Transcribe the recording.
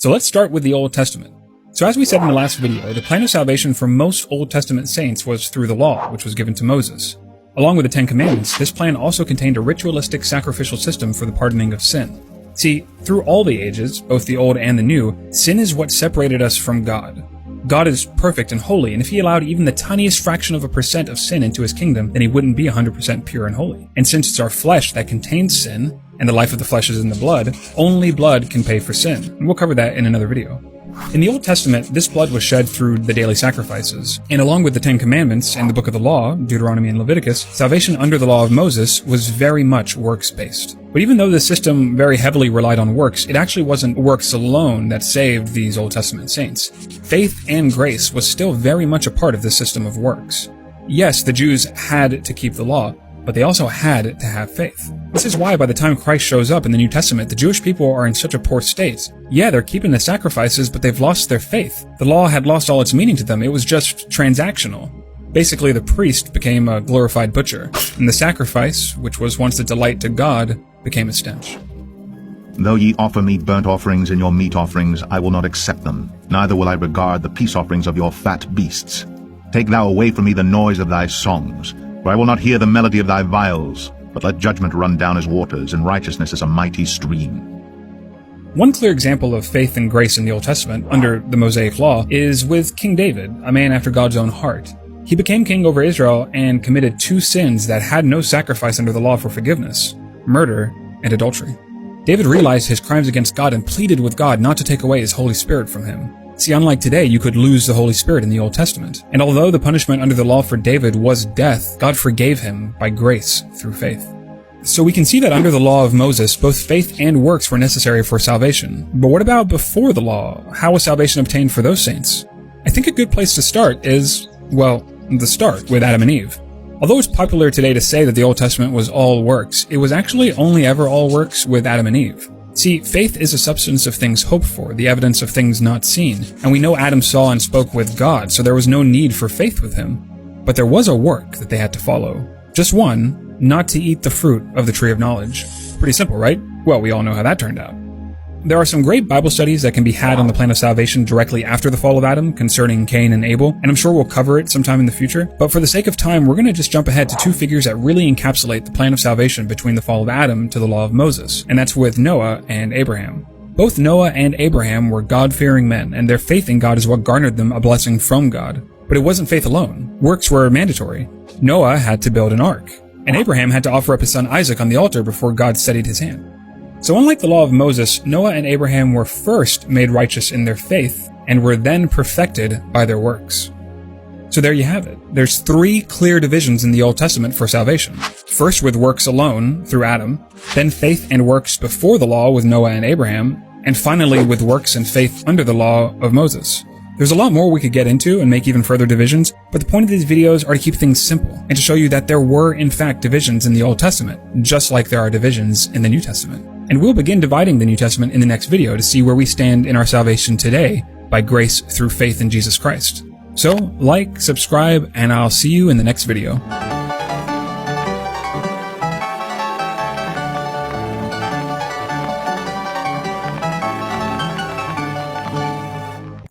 So let's start with the Old Testament. So as we said in the last video, the plan of salvation for most Old Testament saints was through the law, which was given to Moses. Along with the Ten Commandments, this plan also contained a ritualistic sacrificial system for the pardoning of sin. See, through all the ages, both the Old and the New, sin is what separated us from God. God is perfect and holy, and if he allowed even the tiniest fraction of a percent of sin into his kingdom, then he wouldn't be 100% pure and holy. And since it's our flesh that contains sin, and the life of the flesh is in the blood, only blood can pay for sin. And we'll cover that in another video. In the Old Testament, this blood was shed through the daily sacrifices, and along with the Ten Commandments and the Book of the Law, Deuteronomy and Leviticus, salvation under the law of Moses was very much works-based. But even though the system very heavily relied on works, it actually wasn't works alone that saved these Old Testament saints. Faith and grace was still very much a part of this system of works. Yes, the Jews had to keep the law, but they also had to have faith. This is why by the time Christ shows up in the New Testament, the Jewish people are in such a poor state. Yeah, they're keeping the sacrifices, but they've lost their faith. The law had lost all its meaning to them. It was just transactional. Basically, the priest became a glorified butcher, and the sacrifice, which was once a delight to God, became a stench. Though ye offer me burnt offerings and your meat offerings, I will not accept them, neither will I regard the peace offerings of your fat beasts. Take thou away from me the noise of thy songs, for I will not hear the melody of thy viols, but let judgment run down as waters, and righteousness as a mighty stream. One clear example of faith and grace in the Old Testament, under the Mosaic Law, is with King David, a man after God's own heart. He became king over Israel and committed two sins that had no sacrifice under the law for forgiveness: murder and adultery. David realized his crimes against God and pleaded with God not to take away his Holy Spirit from him. See, unlike today, you could lose the Holy Spirit in the Old Testament. And although the punishment under the law for David was death, God forgave him by grace through faith. So we can see that under the law of Moses, both faith and works were necessary for salvation. But what about before the law? How was salvation obtained for those saints? I think a good place to start is, well, the start with Adam and Eve. Although it's popular today to say that the Old Testament was all works, it was actually only ever all works with Adam and Eve. See, faith is a substance of things hoped for, the evidence of things not seen. And we know Adam saw and spoke with God, so there was no need for faith with him. But there was a work that they had to follow. Just one, not to eat the fruit of the tree of knowledge. Pretty simple, right? Well, we all know how that turned out. There are some great Bible studies that can be had on the plan of salvation directly after the fall of Adam concerning Cain and Abel, and I'm sure we'll cover it sometime in the future. But for the sake of time, we're going to just jump ahead to two figures that really encapsulate the plan of salvation between the fall of Adam to the law of Moses, and that's with Noah and Abraham. Both Noah and Abraham were God-fearing men, and their faith in God is what garnered them a blessing from God. But it wasn't faith alone. Works were mandatory. Noah had to build an ark, and Abraham had to offer up his son Isaac on the altar before God steadied his hand. So unlike the law of Moses, Noah and Abraham were first made righteous in their faith and were then perfected by their works. So there you have it. There's three clear divisions in the Old Testament for salvation. First with works alone through Adam, then faith and works before the law with Noah and Abraham, and finally with works and faith under the law of Moses. There's a lot more we could get into and make even further divisions, but the point of these videos are to keep things simple and to show you that there were in fact divisions in the Old Testament, just like there are divisions in the New Testament. And we'll begin dividing the New Testament in the next video to see where we stand in our salvation today by grace through faith in Jesus Christ. So, like, subscribe, and I'll see you in the next video.